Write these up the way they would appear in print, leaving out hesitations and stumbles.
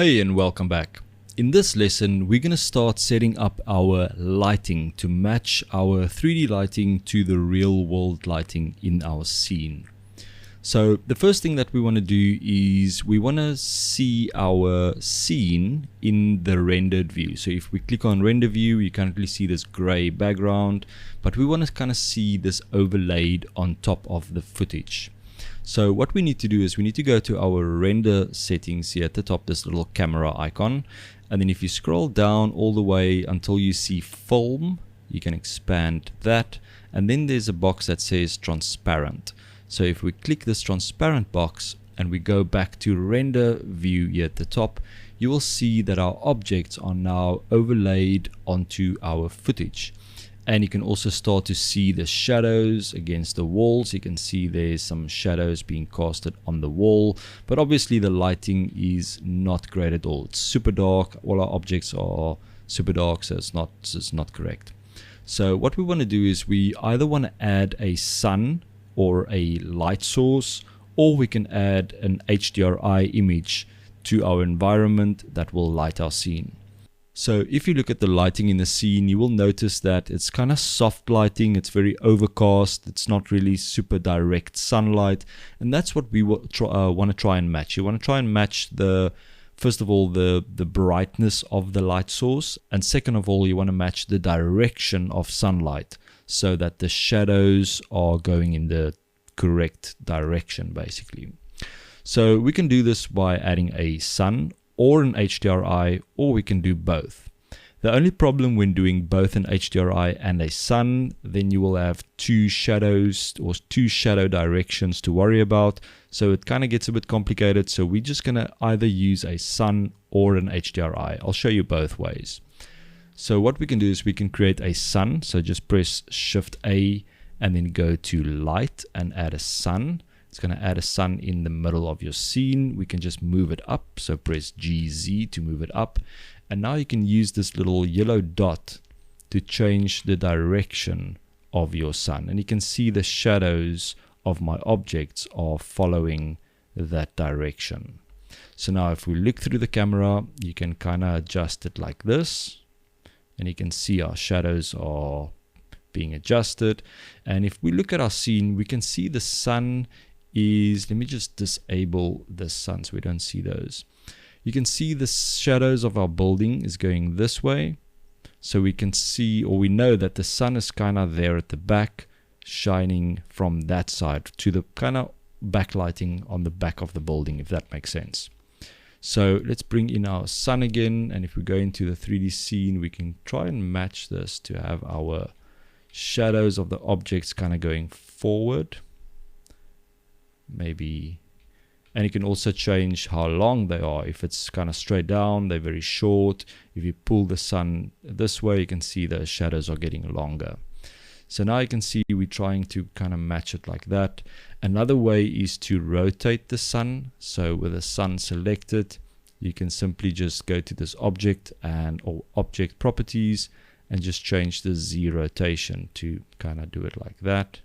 Hey and welcome back. In this lesson, we're going to start setting up our lighting to match our 3D lighting to the real world lighting in our scene. So the first thing that we want to do is we want to see our scene in the rendered view. So if we click on render view, you currently see this gray background, but we want to kind of see this overlaid on top of the footage. So what we need to do is we need to go to our render settings here at the top, this little camera icon, and then if you scroll down all the way until you see film, you can expand that, and then there's a box that says transparent. So if we click this transparent box and we go back to render view here at the top, you will see that our objects are now overlaid onto our footage. And you can also start to see the shadows against the walls. You can see there's some shadows being casted on the wall, but obviously the lighting is not great at all. It's super dark. All our objects are super dark, so it's not correct. So what we want to do is we either want to add a sun or a light source, or we can add an HDRI image to our environment that will light our scene. So if you look at the lighting in the scene, you will notice that it's kind of soft lighting. It's very overcast. It's not really super direct sunlight. And that's what we want to try and match. You want to try and match first of all, the brightness of the light source. And second of all, you want to match the direction of sunlight so that the shadows are going in the correct direction, basically. So we can do this by adding a sun or an HDRI, or we can do both. The only problem when doing both an HDRI and a sun, then you will have two shadows or two shadow directions to worry about. So it kind of gets a bit complicated. So we're just going to either use a sun or an HDRI. I'll show you both ways. So what we can do is we can create a sun. So just press Shift A and then go to light and add a sun. It's going to add a sun in the middle of your scene. We can just move it up. So press GZ to move it up. And now you can use this little yellow dot to change the direction of your sun. And you can see the shadows of my objects are following that direction. So now if we look through the camera, you can kind of adjust it like this. And you can see our shadows are being adjusted. And if we look at our scene, we can see the sun is, let me just disable the sun so we don't see those. You can see the shadows of our building is going this way. So we can see, or we know that the sun is kind of there at the back, shining from that side to the kind of backlighting on the back of the building, if that makes sense. So let's bring in our sun again. And if we go into the 3D scene, we can try and match this to have our shadows of the objects kind of going forward. Maybe, and you can also change how long they are. If it's kind of straight down, they're very short. If you pull the sun this way, you can see the shadows are getting longer. So now you can see we're trying to kind of match it like that. Another way is to rotate the sun. So with the sun selected, you can simply just go to this object or object properties and just change the Z rotation to kind of do it like that.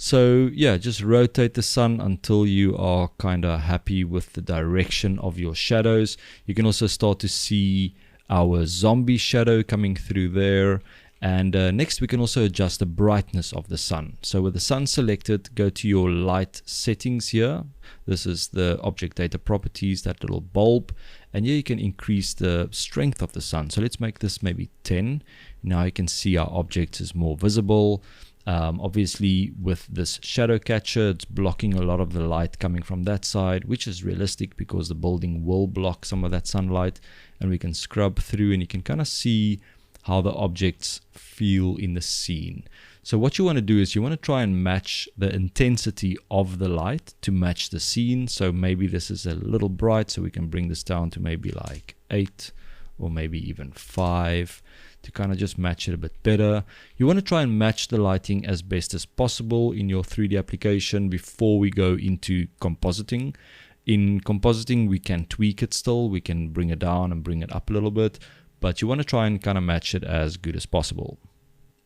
So yeah, just rotate the sun until you are kind of happy with the direction of your shadows. You can also start to see our zombie shadow coming through there. And next we can also adjust the brightness of the sun. So with the sun selected, go to your light settings here. This is the object data properties, that little bulb. And here you can increase the strength of the sun. So let's make this maybe 10. Now you can see our object is more visible. Obviously with this shadow catcher, it's blocking a lot of the light coming from that side, which is realistic because the building will block some of that sunlight. And we can scrub through and you can kind of see how the objects feel in the scene. So what you want to do is you want to try and match the intensity of the light to match the scene. So maybe this is a little bright, so we can bring this down to maybe like 8 or maybe even 5 to kind of just match it a bit better. You want to try and match the lighting as best as possible in your 3D application before we go into compositing. In compositing, we can tweak it still. We can bring it down and bring it up a little bit, but you want to try and kind of match it as good as possible.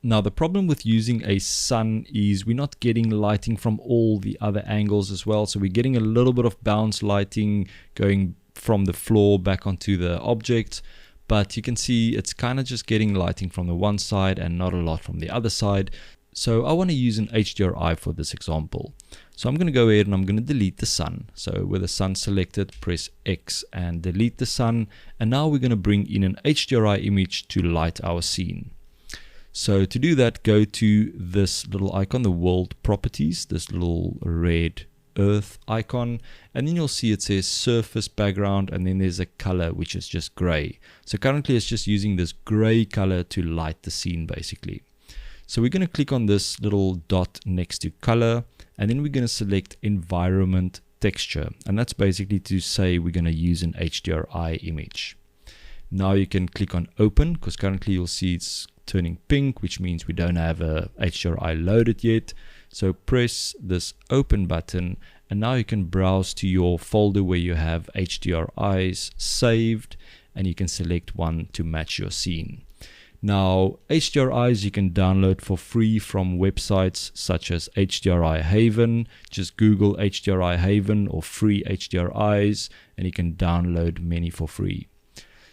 Now the problem with using a sun is we're not getting lighting from all the other angles as well. So we're getting a little bit of bounce lighting going from the floor back onto the object. But you can see it's kind of just getting lighting from the one side and not a lot from the other side. So I want to use an HDRI for this example. So I'm going to go ahead and I'm going to delete the sun. So with the sun selected, press X and delete the sun. And now we're going to bring in an HDRI image to light our scene. So to do that, go to this little icon, the world properties, this little red earth icon, and then you'll see it says surface background, and then there's a color which is just gray. So currently it's just using this gray color to light the scene basically. So we're going to click on this little dot next to color, and then we're going to select environment texture, and that's basically to say we're going to use an HDRI image. Now you can click on open, because currently you'll see it's turning pink, which means we don't have a HDRI loaded yet. So press this open button, and now you can browse to your folder where you have HDRIs saved, and you can select one to match your scene. Now HDRIs you can download for free from websites such as HDRI Haven. Just Google HDRI Haven or free HDRIs, and you can download many for free.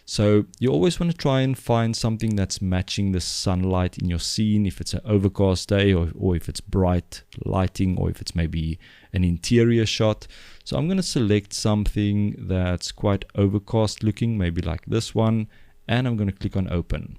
So you always want to try and find something that's matching the sunlight in your scene, if it's an overcast day or if it's bright lighting, or if it's maybe an interior shot. So I'm going to select something that's quite overcast looking, maybe like this one, and I'm going to click on open.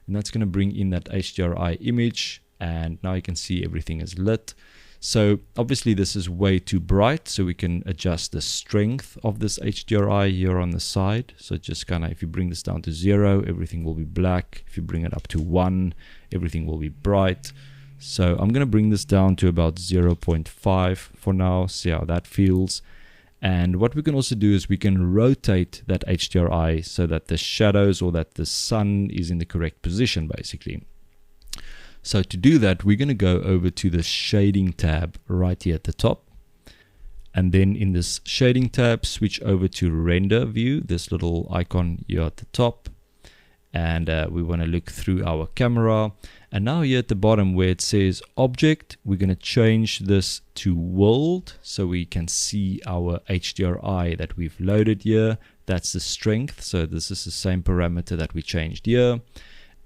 And that's going to bring in that HDRI image, and now you can see everything is lit. So obviously this is way too bright, so we can adjust the strength of this HDRI here on the side. So just kind of, if you bring this down to 0, everything will be black. If you bring it up to 1, everything will be bright. So I'm going to bring this down to about 0.5 for now, see how that feels. And what we can also do is we can rotate that HDRI so that the shadows, or that the sun, is in the correct position basically. So to do that, we're going to go over to the shading tab right here at the top. And then in this shading tab, switch over to render view, this little icon here at the top. And we want to look through our camera. And now here at the bottom where it says object, we're going to change this to world so we can see our HDRI that we've loaded here. That's the strength. So this is the same parameter that we changed here.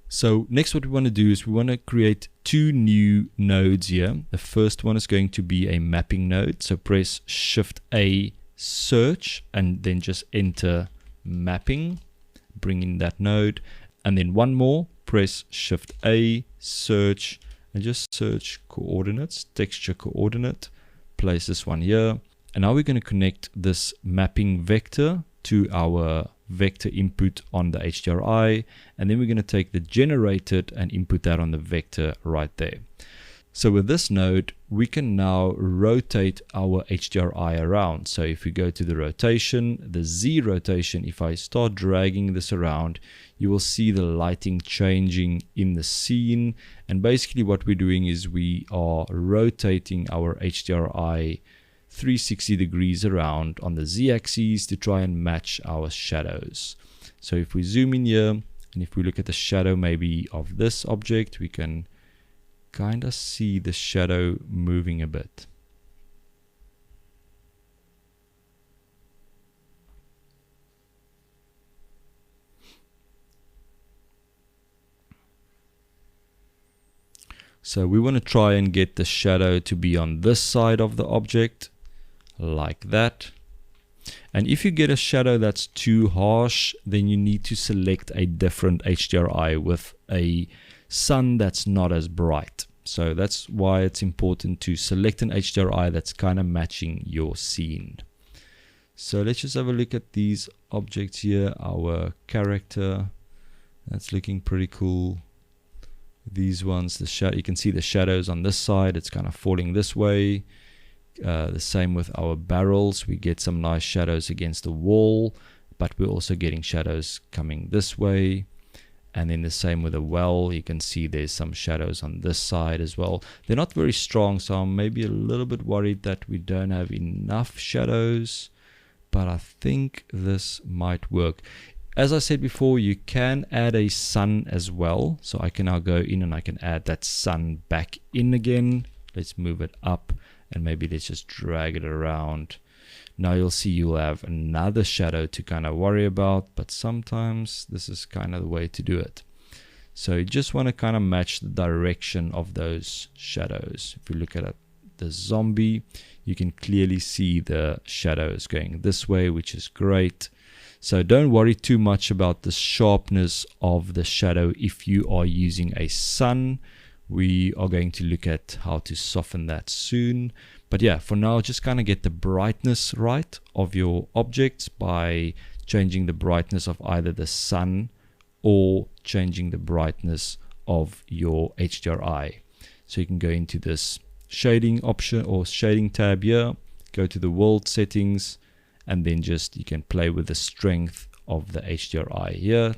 So next what we want to do is we want to create 2 new nodes here. The first one is going to be a mapping node. So press Shift A, search, and then just enter mapping, bring in that node. And then one more, press Shift A, search, and just search coordinates, texture coordinate, place this one here. And now we're going to connect this mapping vector to our vector input on the HDRI, and then we're going to take the generated and input that on the vector right there. So with this node, we can now rotate our HDRI around. So if we go to the rotation, the Z rotation, if I start dragging this around, you will see the lighting changing in the scene. And basically what we're doing is we are rotating our HDRI 360 degrees around on the Z-axis to try and match our shadows. So if we zoom in here, and if we look at the shadow maybe of this object, we can kind of see the shadow moving a bit. So we want to try and get the shadow to be on this side of the object, like that. And if you get a shadow that's too harsh, then you need to select a different HDRI with a sun that's not as bright. So that's why it's important to select an HDRI that's kind of matching your scene. So let's just have a look at these objects here. Our character, that's looking pretty cool. These ones, you can see the shadows on this side, it's kind of falling this way. The same with our barrels, we get some nice shadows against the wall, but we're also getting shadows coming this way. And then the same with the well, you can see there's some shadows on this side as well. They're not very strong, so I'm maybe a little bit worried that we don't have enough shadows, but I think this might work. as I said before, you can add a sun as well. So I can now go in and I can add that sun back in again. Let's move it up and maybe let's just drag it around. Now you'll see you'll have another shadow to kind of worry about, but sometimes this is kind of the way to do it. So you just want to kind of match the direction of those shadows. If you look at the zombie, you can clearly see the shadows going this way, which is great. So don't worry too much about the sharpness of the shadow if you are using a sun. We are going to look at how to soften that soon. But yeah, for now, just kind of get the brightness right of your objects by changing the brightness of either the sun or changing the brightness of your HDRI. So you can go into this shading option or shading tab here, go to the world settings, and then just you can play with the strength of the HDRI here.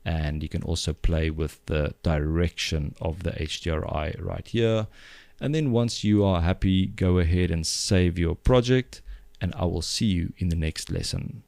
And you can also play with the direction of the HDRI right here. And then once you are happy, go ahead and save your project, and I will see you in the next lesson.